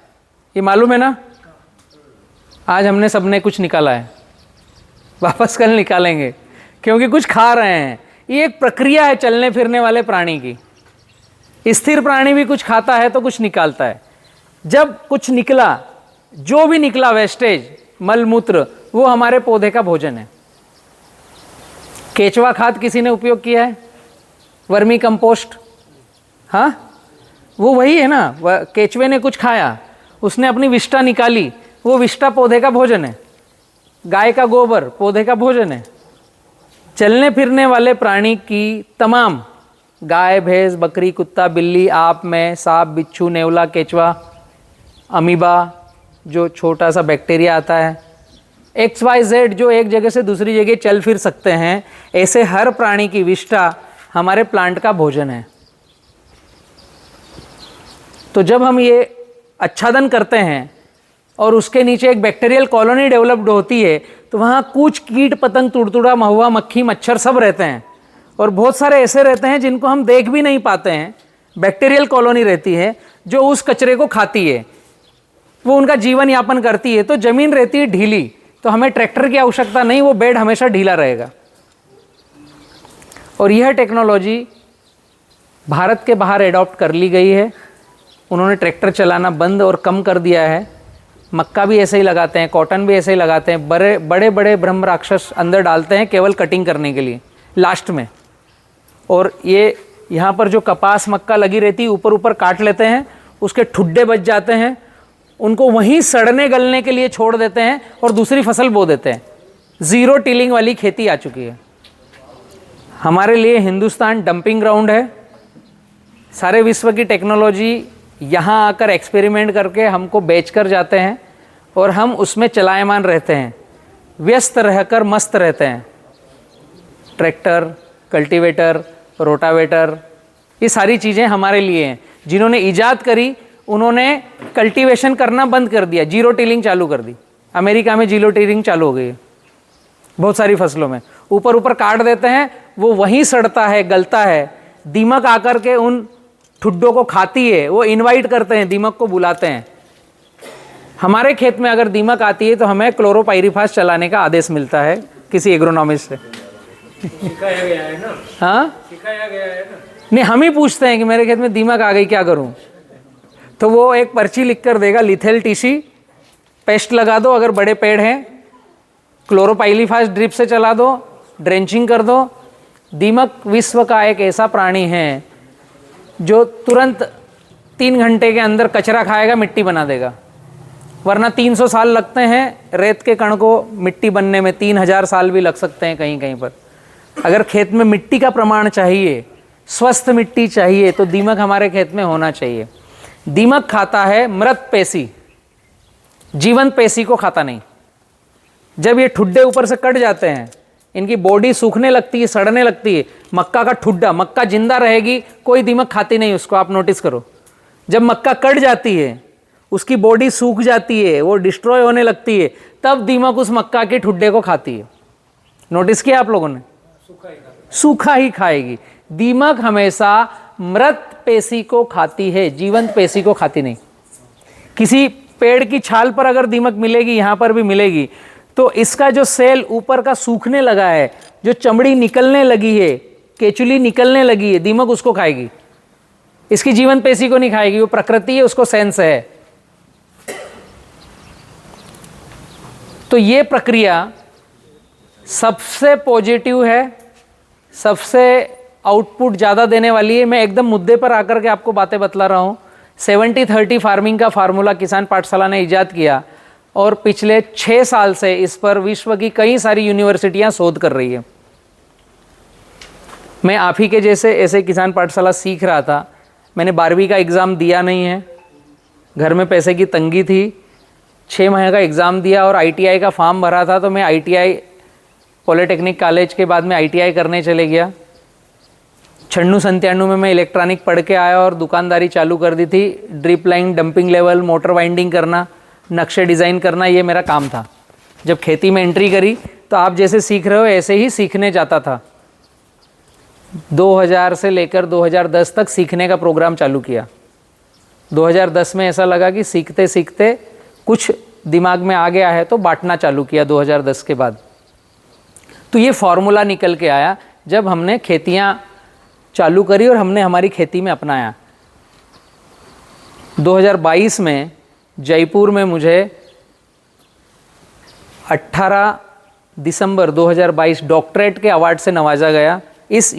ये मालूम है ना? आज हमने सबने कुछ निकाला है, वापस कल निकालेंगे, क्योंकि कुछ खा रहे हैं। ये एक प्रक्रिया है चलने फिरने वाले प्राणी की। स्थिर प्राणी भी कुछ खाता है तो कुछ निकालता है। जब कुछ निकला, जो भी निकला वेस्टेज, मल मूत्र, वो हमारे पौधे का भोजन है। केचुआ खाद किसी ने उपयोग किया है? वर्मी कंपोस्ट, हाँ, वो वही है ना। केचुए ने कुछ खाया, उसने अपनी विष्ठा निकाली, वो विष्ठा पौधे का भोजन है। गाय का गोबर पौधे का भोजन है। चलने फिरने वाले प्राणी की तमाम, गाय, भैंस, बकरी, कुत्ता, बिल्ली, आप, मैं, सांप, बिच्छू, नेवला, केचुआ, अमीबा जो छोटा सा बैक्टीरिया आता है, XYZ जो एक जगह से दूसरी जगह चल फिर सकते हैं, ऐसे हर प्राणी की विष्ठा हमारे प्लांट का भोजन है। तो जब हम ये आच्छादन करते हैं और उसके नीचे एक बैक्टीरियल कॉलोनी डेवलप्ड होती है, तो वहाँ कुछ कीट पतंग, तुड़तुड़ा, महुआ, मक्खी, मच्छर सब रहते हैं, और बहुत सारे ऐसे रहते हैं जिनको हम देख भी नहीं पाते हैं। बैक्टीरियल कॉलोनी रहती है जो उस कचरे को खाती है, वो उनका जीवन यापन करती है। तो ज़मीन रहती है ढीली, तो हमें ट्रैक्टर की आवश्यकता नहीं, वो बेड हमेशा ढीला रहेगा। और यह टेक्नोलॉजी भारत के बाहर एडॉप्ट कर ली गई है। उन्होंने ट्रैक्टर चलाना बंद और कम कर दिया है। मक्का भी ऐसे ही लगाते हैं, कॉटन भी ऐसे ही लगाते हैं। बड़े बड़े ब्रह्म राक्षस अंदर डालते हैं केवल कटिंग करने के लिए लास्ट में। और ये यहाँ पर जो कपास मक्का लगी रहती है, ऊपर ऊपर काट लेते हैं, उसके ठुड्डे बच जाते हैं, उनको वहीं सड़ने गलने के लिए छोड़ देते हैं और दूसरी फसल बो देते हैं। ज़ीरो टिलिंग वाली खेती आ चुकी है। हमारे लिए हिंदुस्तान डंपिंग ग्राउंड है। सारे विश्व की टेक्नोलॉजी यहाँ आकर एक्सपेरिमेंट करके हमको बेच कर जाते हैं और हम उसमें चलायमान रहते हैं, व्यस्त रहकर मस्त रहते हैं। ट्रैक्टर, कल्टीवेटर, रोटावेटर, ये सारी चीज़ें हमारे लिए हैं। जिन्होंने ईजाद करी उन्होंने कल्टीवेशन करना बंद कर दिया, जीरो टिलिंग चालू कर दी। अमेरिका में जीरो टिलिंग चालू हो गई है बहुत सारी फसलों में। ऊपर ऊपर काट देते हैं, वो वहीं सड़ता है, गलता है। दीमक आकर के उन ठुड्डों को खाती है, वो इनवाइट करते हैं, दीमक को बुलाते हैं। हमारे खेत में अगर दीमक आती है तो हमें क्लोरोपाइरीफास चलाने का आदेश मिलता है किसी एग्रोनॉमिस्ट से। सिखाया गया है ना? हाँ, सिखाया गया है ना? नहीं, हम ही पूछते हैं कि मेरे खेत में दीमक आ गई, क्या करूं? तो वो एक पर्ची लिख कर देगा, लिथेल टीसी, पेस्ट लगा दो अगर बड़े पेड़ हैं, क्लोरोपाइरीफास ड्रिप से चला दो, ड्रेंचिंग कर दो। दीमक विश्व का एक ऐसा प्राणी है जो तुरंत 3 घंटे के अंदर कचरा खाएगा, मिट्टी बना देगा। वरना 300 साल लगते हैं रेत के कण को मिट्टी बनने में, 3000 साल भी लग सकते हैं कहीं कहीं पर। अगर खेत में मिट्टी का प्रमाण चाहिए, स्वस्थ मिट्टी चाहिए, तो दीमक हमारे खेत में होना चाहिए। दीमक खाता है मृत पेशी, जीवंत पेशी को खाता नहीं। जब ये ठुड्डे ऊपर से कट जाते हैं, इनकी बॉडी सूखने लगती है, सड़ने लगती है। मक्का का ठुड्डा, मक्का जिंदा रहेगी, कोई दीमक खाती नहीं उसको, आप नोटिस करो। जब मक्का कट जाती है, उसकी बॉडी सूख जाती है, वो डिस्ट्रॉय होने लगती है, तब दीमक उस मक्का के ठुड्डे को खाती है। नोटिस किया आप लोगों ने? सूखा ही खाएगी। दीमक हमेशा मृत पेशी को खाती है, जीवंत पेशी को खाती नहीं। किसी पेड़ की छाल पर अगर दीमक मिलेगी, यहाँ पर भी मिलेगी, तो इसका जो सेल ऊपर का सूखने लगा है, जो चमड़ी निकलने लगी है, केचुली निकलने लगी है, दीमक उसको खाएगी। इसकी जीवंत पेशी को नहीं खाएगी, वो प्रकृति है, उसको सेंस है। तो ये प्रक्रिया सबसे पॉजिटिव है, सबसे आउटपुट ज़्यादा देने वाली है। मैं एकदम मुद्दे पर आकर के आपको बातें बतला रहा हूँ। 70-30 फार्मिंग का फार्मूला किसान पाठशाला ने इजाद किया और पिछले 6 साल से इस पर विश्व की कई सारी यूनिवर्सिटियाँ शोध कर रही है। मैं आप ही के जैसे ऐसे किसान पाठशाला सीख रहा था। मैंने 12वीं का एग्ज़ाम दिया नहीं है, घर में पैसे की तंगी थी। 6 महीने का एग्ज़ाम दिया और ITI का फॉर्म भरा था, तो मैं ITI पॉलिटेक्निक कॉलेज के बाद में ITI करने चले गया। 96-97 में मैं इलेक्ट्रॉनिक पढ़ के आया और दुकानदारी चालू कर दी थी। Drip line, dumping level, motor winding करना, नक्शे डिज़ाइन करना, ये मेरा काम था। जब खेती में एंट्री करी तो आप जैसे सीख रहे हो ऐसे ही सीखने जाता था। 2000 से लेकर 2010 तक सीखने का प्रोग्राम चालू किया। 2010 में ऐसा लगा कि सीखते सीखते कुछ दिमाग में आ गया है, तो बांटना चालू किया 2010 के बाद। तो ये फॉर्मूला निकल के आया जब हमने खेतियाँ चालू करी और हमने हमारी खेती में अपनाया। 2022 में जयपुर में मुझे 18 दिसंबर 2022 डॉक्टरेट के अवार्ड से नवाजा गया इस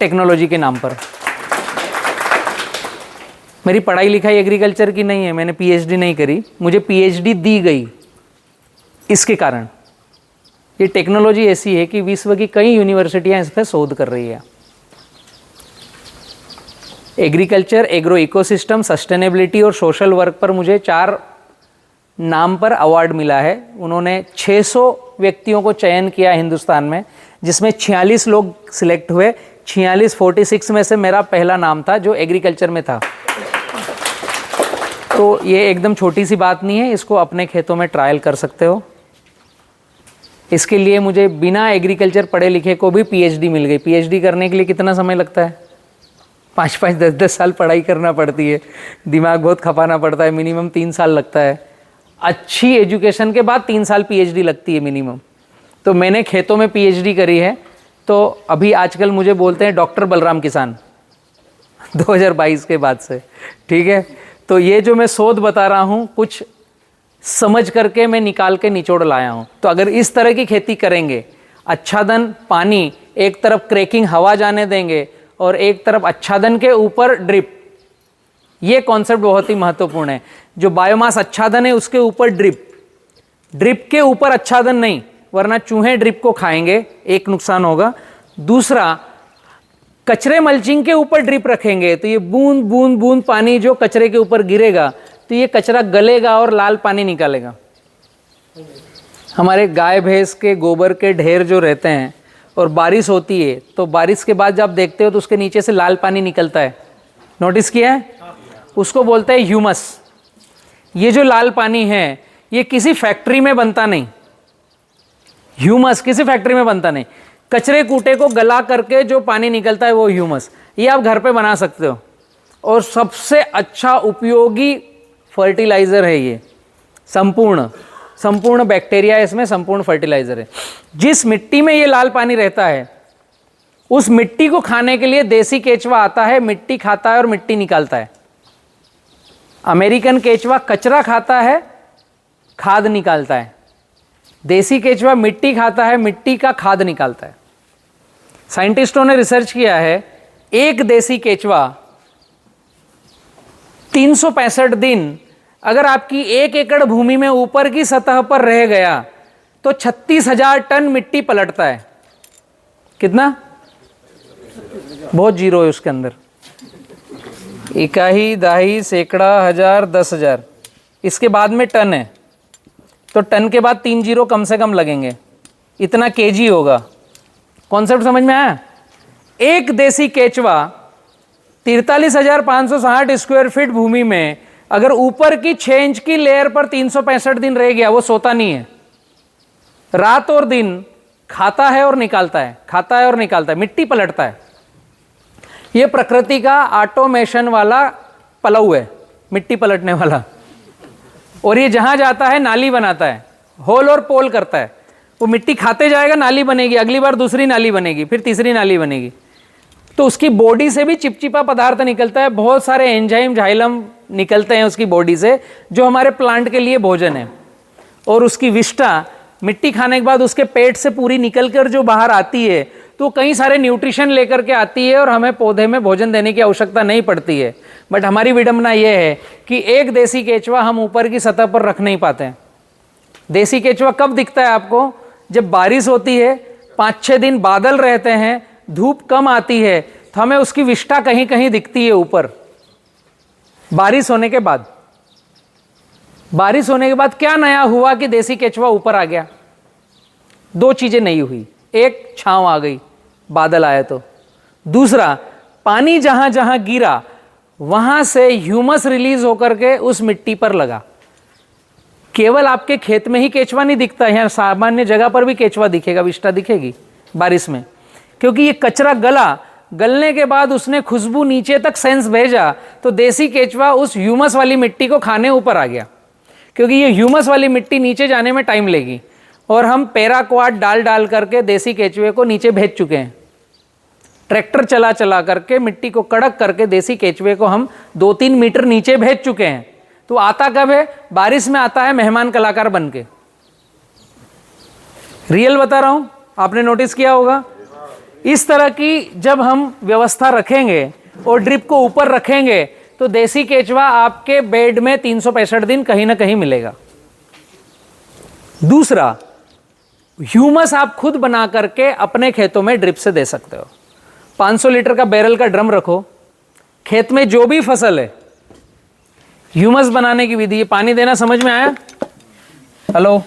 टेक्नोलॉजी के नाम पर। मेरी पढ़ाई लिखाई एग्रीकल्चर की नहीं है, मैंने PhD नहीं करी, मुझे PhD दी गई इसके कारण। ये टेक्नोलॉजी ऐसी है कि विश्व की कई यूनिवर्सिटियां इस पर शोध कर रही है। एग्रीकल्चर, एग्रो इकोसिस्टम, सस्टेनेबिलिटी और सोशल वर्क पर मुझे 4 नाम पर अवार्ड मिला है। उन्होंने 600 व्यक्तियों को चयन किया हिंदुस्तान में, जिसमें 46 लोग सिलेक्ट हुए। 46 में से मेरा पहला नाम था जो एग्रीकल्चर में था। तो ये एकदम छोटी सी बात नहीं है, इसको अपने खेतों में ट्रायल कर सकते हो। इसके लिए मुझे बिना एग्रीकल्चर पढ़े लिखे को भी PhD मिल गई। PhD करने के लिए कितना समय लगता है? 5-5, 10-10 साल पढ़ाई करना पड़ती है, दिमाग बहुत खपाना पड़ता है, मिनिमम 3 साल लगता है। अच्छी एजुकेशन के बाद 3 साल PhD लगती है मिनिमम। तो मैंने खेतों में PhD करी है, तो अभी आजकल मुझे बोलते हैं डॉक्टर बलराम किसान 2022 के बाद से, ठीक है। तो ये जो मैं शोध बता रहा हूँ, कुछ समझ करके मैं निकाल के निचोड़ लाया हूँ। तो अगर इस तरह की खेती करेंगे, आच्छादन पानी, एक तरफ क्रैकिंग हवा जाने देंगे और एक तरफ आच्छादन के ऊपर ड्रिप, ये कॉन्सेप्ट बहुत ही महत्वपूर्ण है। जो बायोमास आच्छादन है उसके ऊपर ड्रिप, ड्रिप के ऊपर आच्छादन नहीं, वरना चूहे ड्रिप को खाएंगे, एक नुकसान होगा। दूसरा, कचरे मल्चिंग के ऊपर ड्रिप रखेंगे तो ये बूंद बूंद बूंद पानी जो कचरे के ऊपर गिरेगा तो ये कचरा गलेगा और लाल पानी निकालेगा। हमारे गाय भैंस के गोबर के ढेर जो रहते हैं और बारिश होती है, तो बारिश के बाद जब आप देखते हो तो उसके नीचे से लाल पानी निकलता है, नोटिस किया है? उसको बोलते हैं ह्यूमस। ये जो लाल पानी है ये किसी फैक्ट्री में बनता नहीं, ह्यूमस किसी फैक्ट्री में बनता नहीं। कचरे कूटे को गला करके जो पानी निकलता है वो ह्यूमस। ये आप घर पे बना सकते हो और सबसे अच्छा उपयोगी फर्टिलाइज़र है ये। संपूर्ण बैक्टीरिया इसमें संपूर्ण फर्टिलाइज़र है। जिस मिट्टी में ये लाल पानी रहता है उस मिट्टी को खाने के लिए देसी केचवा आता है, मिट्टी खाता है और मिट्टी निकालता है। अमेरिकन केचवा कचरा खाता है, खाद निकालता है। देसी केचवा मिट्टी खाता है, मिट्टी का खाद निकालता है। साइंटिस्टों ने रिसर्च किया है, एक देसी केचवा 365 दिन अगर आपकी 1 एकड़ भूमि में ऊपर की सतह पर रह गया तो 36,000 टन मिट्टी पलटता है। कितना? बहुत जीरो है उसके अंदर। इकाई, दाही, सैकड़ा, हजार, 10,000, इसके बाद में टन है, तो टन के बाद 3 जीरो कम से कम लगेंगे, इतना केजी होगा। कॉन्सेप्ट समझ में आया? एक देसी केचवा 43,560 स्क्वायर फीट भूमि में अगर ऊपर की 6 इंच की लेयर पर 365 दिन रह गया, वो सोता नहीं है, रात और दिन खाता है और निकालता है, खाता है और निकालता है, मिट्टी पलटता है। ये प्रकृति का ऑटोमेशन वाला पलऊ है, मिट्टी पलटने वाला। और ये जहां जाता है नाली बनाता है, होल और पोल करता है। वो मिट्टी खाते जाएगा, नाली बनेगी, अगली बार दूसरी नाली बनेगी, फिर तीसरी नाली बनेगी। तो उसकी बॉडी से भी चिपचिपा पदार्थ निकलता है, बहुत सारे एंजाइम जाइलम निकलते हैं उसकी बॉडी से, जो हमारे प्लांट के लिए भोजन है। और उसकी विष्ठा मिट्टी खाने के बाद उसके पेट से पूरी निकल कर जो बाहर आती है, तो कई सारे न्यूट्रिशन लेकर के आती है और हमें पौधे में भोजन देने की आवश्यकता नहीं पड़ती है। बट हमारी विडंबना यह है कि एक देसी केचुआ हम ऊपर की सतह पर रख नहीं पाते हैं। देसी केचुआ कब दिखता है आपको? जब बारिश होती है, 5-6 दिन बादल रहते हैं, धूप कम आती है, तो हमें उसकी विष्ठा कहीं कहीं दिखती है ऊपर। बारिश होने के बाद, बारिश होने के बाद क्या नया हुआ कि देसी केचुआ ऊपर आ गया? 2 चीजें नई हुई। एक, छांव आ गई, बादल आए तो। दूसरा, पानी जहां जहां गिरा वहां से ह्यूमस रिलीज होकर के उस मिट्टी पर लगा। केवल आपके खेत में ही केचुआ नहीं दिखता, यहाँ सामान्य जगह पर भी केचुआ दिखेगा, विष्ठा दिखेगी बारिश में। क्योंकि ये कचरा गलने के बाद उसने खुशबू नीचे तक सेंस भेजा, तो देसी केचुआ उस ह्यूमस वाली मिट्टी को खाने ऊपर आ गया। क्योंकि ये ह्यूमस वाली मिट्टी नीचे जाने में टाइम लेगी, और हम पैराक्वाट डाल करके देसी केचुए को नीचे भेज चुके हैं। ट्रैक्टर चला करके मिट्टी को कड़क करके देसी केचुए को हम 2-3 मीटर नीचे भेज चुके हैं। तो आता कब है? बारिश में आता है मेहमान कलाकार बन के। रियल बता रहा हूं, आपने नोटिस किया होगा। इस तरह की जब हम व्यवस्था रखेंगे और ड्रिप को ऊपर रखेंगे, तो देसी केचुआ आपके बेड में 365 दिन कहीं ना कहीं मिलेगा। दूसरा, ह्यूमस आप खुद बना करके अपने खेतों में ड्रिप से दे सकते हो। 500 लीटर का बैरल का ड्रम रखो, खेत में जो भी फसल है, ह्यूमस बनाने की विधि। पानी देना समझ में आया? हेलो।